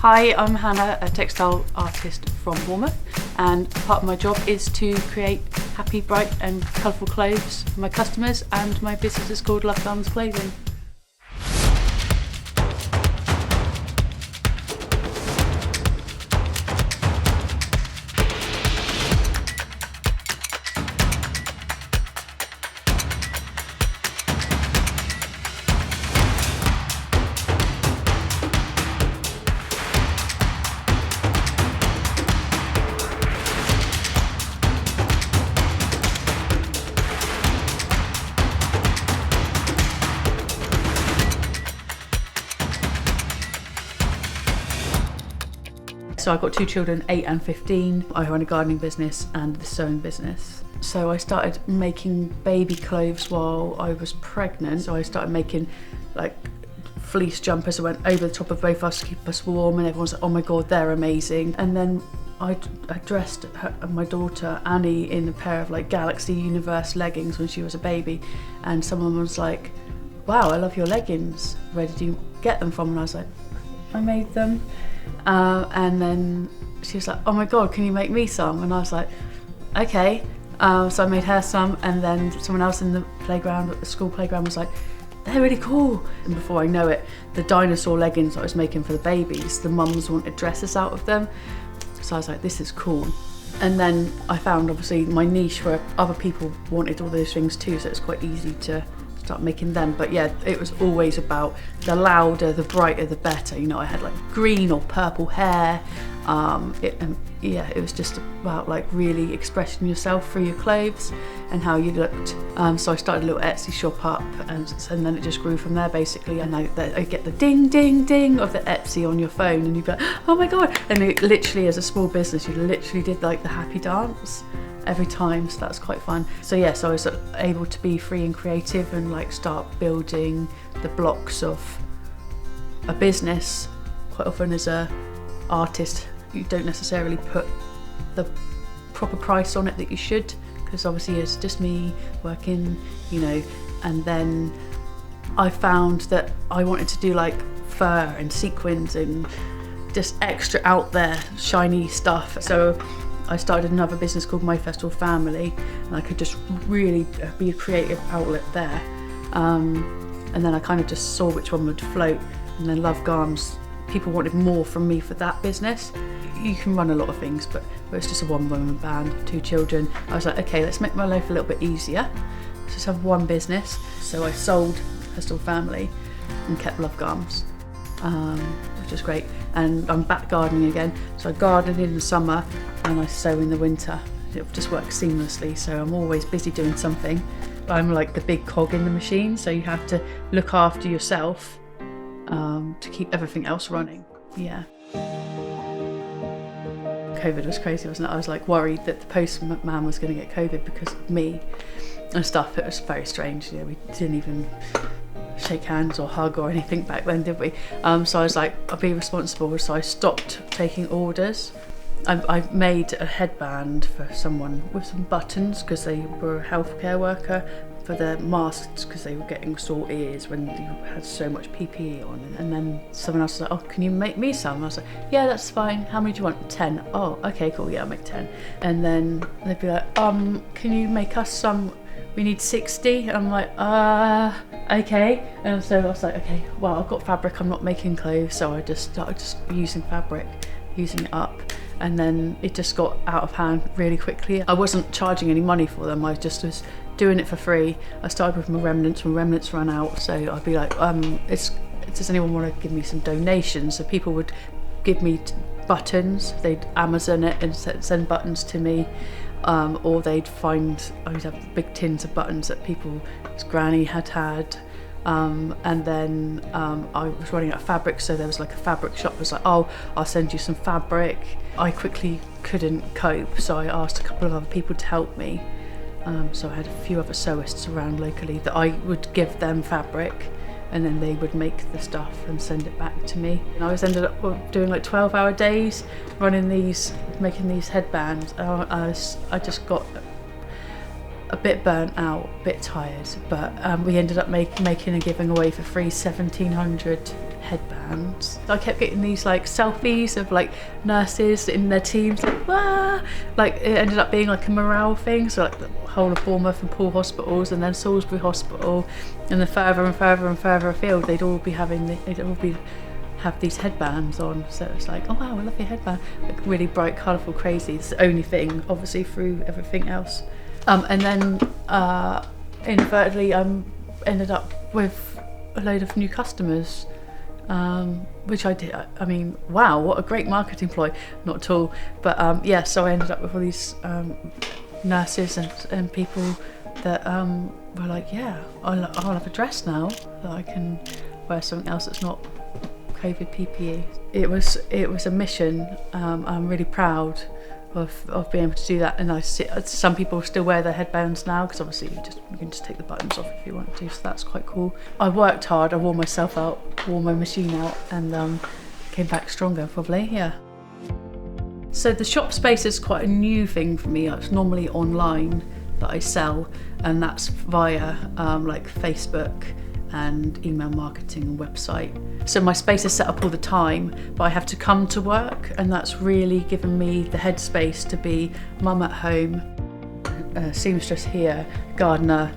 Hi, I'm Hannah, a textile artist from Bournemouth, and part of my job is to create happy, bright and colourful clothes for my customers, and my business is called Love Garms Clothing. So I've got two children, 8 and 15. I run a gardening business and the sewing business. So I started making baby clothes while I was pregnant. So I started making like fleece jumpers that went over the top of both of us to keep us warm, and everyone's like, oh my God, they're amazing. And then I dressed my daughter Annie in a pair of like Galaxy Universe leggings when she was a baby, and someone was like, wow, I love your leggings. Where did you get them from? And I was like, I made them. And then she was like, oh my God, can you make me some? And I was like, okay. So I made her some, and then someone else in the playground, at the school playground, was like, they're really cool. And before I know it, the dinosaur leggings I was making for the babies, the mums wanted dresses out of them. So I was like, this is cool. And then I found obviously my niche where other people wanted all those things too, so it's quite easy to start making them. But yeah, it was always about the louder, the brighter, the better. You know, I had like green or purple hair. It was just about like really expressing yourself through your clothes and how you looked. So I started a little Etsy shop up, and then it just grew from there basically. And I get the ding, ding, ding of the Etsy on your phone, and you'd be like, oh my God. And it literally, as a small business, you literally did like the happy dance every time, so that's quite fun. So yeah, so I was able to be free and creative and like start building the blocks of a business. Quite often as a artist, you don't necessarily put the proper price on it that you should, because obviously it's just me working, you know. And then I found that I wanted to do like fur and sequins and just extra out there shiny stuff. So I started another business called My Festival Family, and I could just really be a creative outlet there. And then I kind of just saw which one would float, and then Love Garms, people wanted more from me for that business. You can run a lot of things, but it's just a one-woman band, 2 children. I was like, okay, let's make my life a little bit easier. Let's just have one business. So I sold Festival Family and kept Love Garms, which is great. And I'm back gardening again. So I garden in the summer and I sew in the winter. It just works seamlessly, so I'm always busy doing something. I'm like the big cog in the machine, so you have to look after yourself to keep everything else running. Yeah. COVID was crazy, wasn't it? I was like worried that the postman was going to get COVID because of me and stuff. It was very strange. You know, we didn't even shake hands or hug or anything back then, did we? So I was like, I'll be responsible. So I stopped taking orders. I made a headband for someone with some buttons because they were a healthcare worker, for their masks because they were getting sore ears when you had so much PPE on. And then someone else was like, oh, can you make me some? I was like, yeah, that's fine. How many do you want? 10. Oh, okay, cool. Yeah, I'll make 10. And then they'd be like, can you make us some? We need 60. And I'm like, okay. And so I was like, okay, well, I've got fabric. I'm not making clothes. So I just started using fabric, using it up. And then it just got out of hand really quickly. I wasn't charging any money for them. I just was doing it for free. I started with my remnants. When remnants ran out, so I'd be like, does anyone want to give me some donations? So people would give me buttons. They'd Amazon it and send buttons to me. Or they'd find, I would have big tins of buttons that people's granny had. And then I was running out of fabric, so there was like a fabric shop was like, oh, I'll send you some fabric. I quickly couldn't cope, so I asked a couple of other people to help me. So I had a few other sewists around locally that I would give them fabric, and then they would make the stuff and send it back to me. And I ended up doing like 12-hour days making these headbands. I just got a bit burnt out, a bit tired, but we ended up making and giving away for free 1,700 headbands. I kept getting these like selfies of like nurses in their teams, like wah! Like it ended up being like a morale thing, so like the whole of Bournemouth and Poole hospitals, and then Salisbury Hospital, and then further and further and further afield, they'd all have these headbands on. So it's like, oh wow, I love your headband. Like really bright, colourful, crazy. It's the only thing, obviously, through everything else. And then inadvertently, I ended up with a load of new customers, which I did. I mean, wow, what a great marketing ploy. Not at all, but yeah. So I ended up with all these nurses and people that were like, yeah, I'll have a dress now that I can wear something else that's not COVID PPE. It was a mission. I'm really proud of being able to do that, and some people still wear their headbands now, because obviously you can just take the buttons off if you want to, so that's quite cool. I worked hard, I wore myself out, wore my machine out, and came back stronger probably, yeah. So the shop space is quite a new thing for me. It's normally online that I sell, and that's via like Facebook and email marketing and website. So my space is set up all the time, but I have to come to work, and that's really given me the headspace to be mum at home, seamstress here, gardener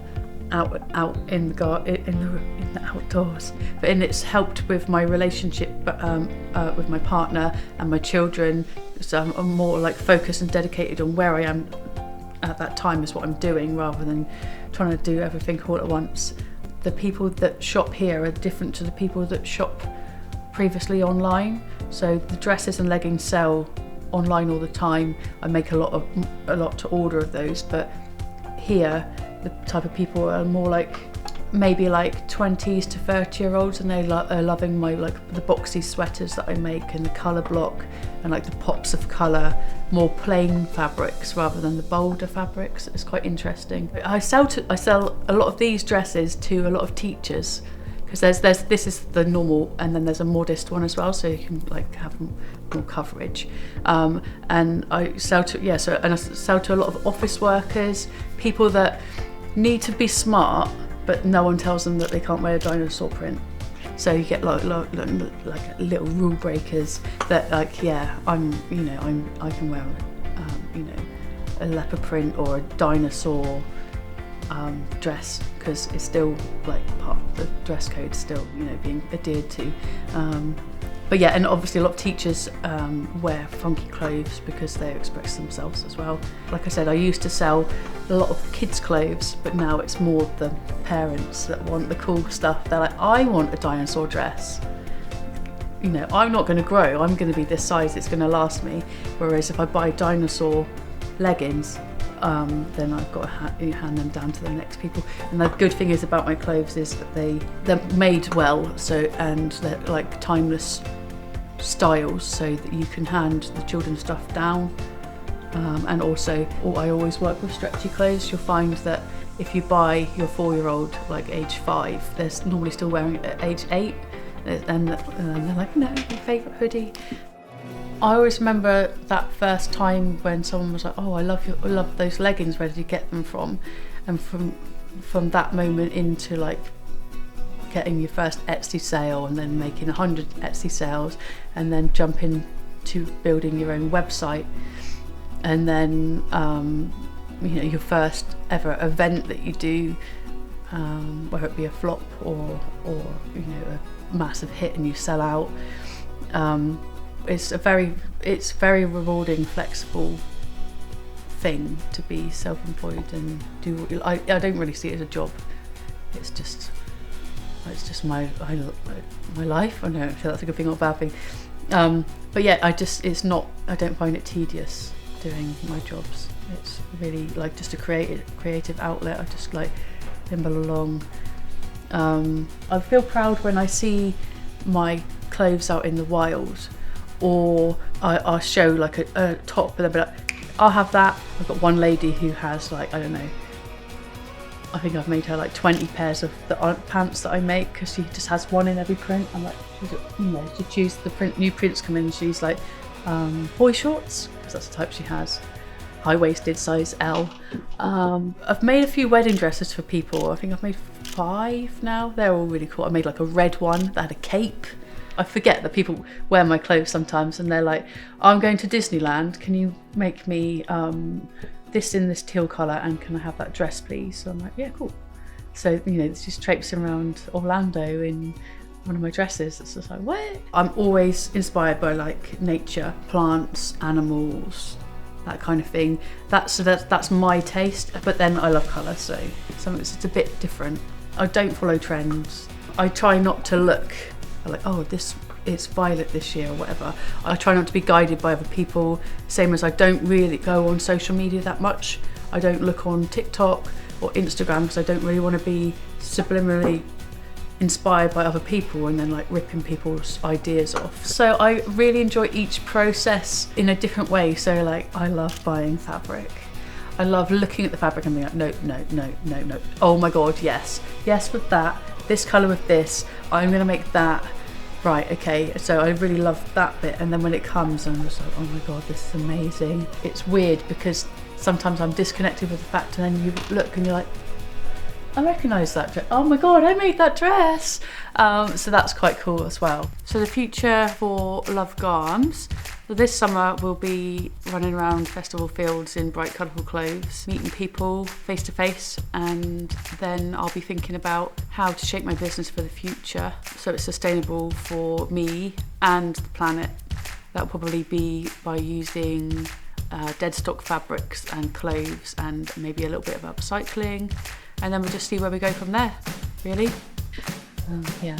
out in the outdoors. And it's helped with my relationship with my partner and my children. So I'm more like focused and dedicated on where I am at that time is what I'm doing, rather than trying to do everything all at once. The people that shop here are different to the people that shop previously online. So the dresses and leggings sell online all the time. I make a lot to order of those, but here the type of people are more like maybe like 20s to 30-year-olds, and they are loving my like the boxy sweaters that I make, and the colour block, and like the pops of colour, more plain fabrics rather than the bolder fabrics. It's quite interesting. I sell a lot of these dresses to a lot of teachers, because this is the normal, and then there's a modest one as well, so you can like have more coverage. And I sell to I sell to a lot of office workers, people that need to be smart, but no one tells them that they can't wear a dinosaur print. So you get like little rule breakers that like, yeah, I can wear a leopard print or a dinosaur dress, because it's still like part of the dress code, still being adhered to. But yeah, and obviously a lot of teachers wear funky clothes because they express themselves as well. Like I said, I used to sell a lot of kids' clothes, but now it's more the parents that want the cool stuff. They're like, I want a dinosaur dress. I'm not going to grow, I'm going to be this size, it's going to last me. Whereas if I buy dinosaur leggings, then I've got to hand them down to the next people. And the good thing is about my clothes is that they're made well, and they're like timeless styles, so that you can hand the children's stuff down. And also, I always work with stretchy clothes. You'll find that if you buy your 4-year-old like age 5, they're normally still wearing it at age 8, and they're like, no, my favourite hoodie. I always remember that first time when someone was like, oh, I love those leggings, where did you get them from? And from that moment into like getting your first Etsy sale, and then making 100 Etsy sales, and then jumping to building your own website, and then your first ever event that you do, whether it be a flop or a massive hit and you sell out. It's very rewarding, flexible thing to be self-employed and do what you like. I don't really see it as a job. It's just my life. I don't know if that's a good thing or a bad thing. But yeah, I don't find it tedious doing my jobs. It's really like just a creative outlet. I just like bimble along. I feel proud when I see my clothes out in the wild, or I'll show like a top, and they'll be like, I'll have that. I've got one lady who has like, I don't know, I think I've made her like 20 pairs of the pants that I make, because she just has one in every print. I'm like, she chooses the print, new prints come in, and she's like, boy shorts, because that's the type she has. high-waisted size L. I've made a few wedding dresses for people. I think I've made 5 now. They're all really cool. I made like a red one that had a cape. I forget that people wear my clothes sometimes and they're like, I'm going to Disneyland, can you make me this in this teal colour and can I have that dress please? So I'm like, yeah, cool. So, you know, it's just traipsing around Orlando in one of my dresses. It's just like, what? I'm always inspired by like nature, plants, animals, that kind of thing. That's my taste, but then I love colour, so it's a bit different. I don't follow trends. I try not to look like, oh, it's violet this year or whatever. I try not to be guided by other people, same as I don't really go on social media that much. I don't look on TikTok or Instagram because I don't really want to be subliminally inspired by other people and then like ripping people's ideas off. So I really enjoy each process in a different way. So like, I love buying fabric. I love looking at the fabric and being like, no. Oh my God, yes with that. This colour with this, I'm gonna make that. Right, okay, so I really love that bit, and then when it comes, I'm just like, oh my God, this is amazing. It's weird because sometimes I'm disconnected with the fact, and then you look and you're like, I recognise that dress. Oh my God, I made that dress. So that's quite cool as well. So the future for Love Garms. So this summer we'll be running around festival fields in bright colourful clothes, meeting people face to face, and then I'll be thinking about how to shape my business for the future so it's sustainable for me and the planet. That'll probably be by using dead stock fabrics and clothes and maybe a little bit of upcycling, and then we'll just see where we go from there, really. Yeah.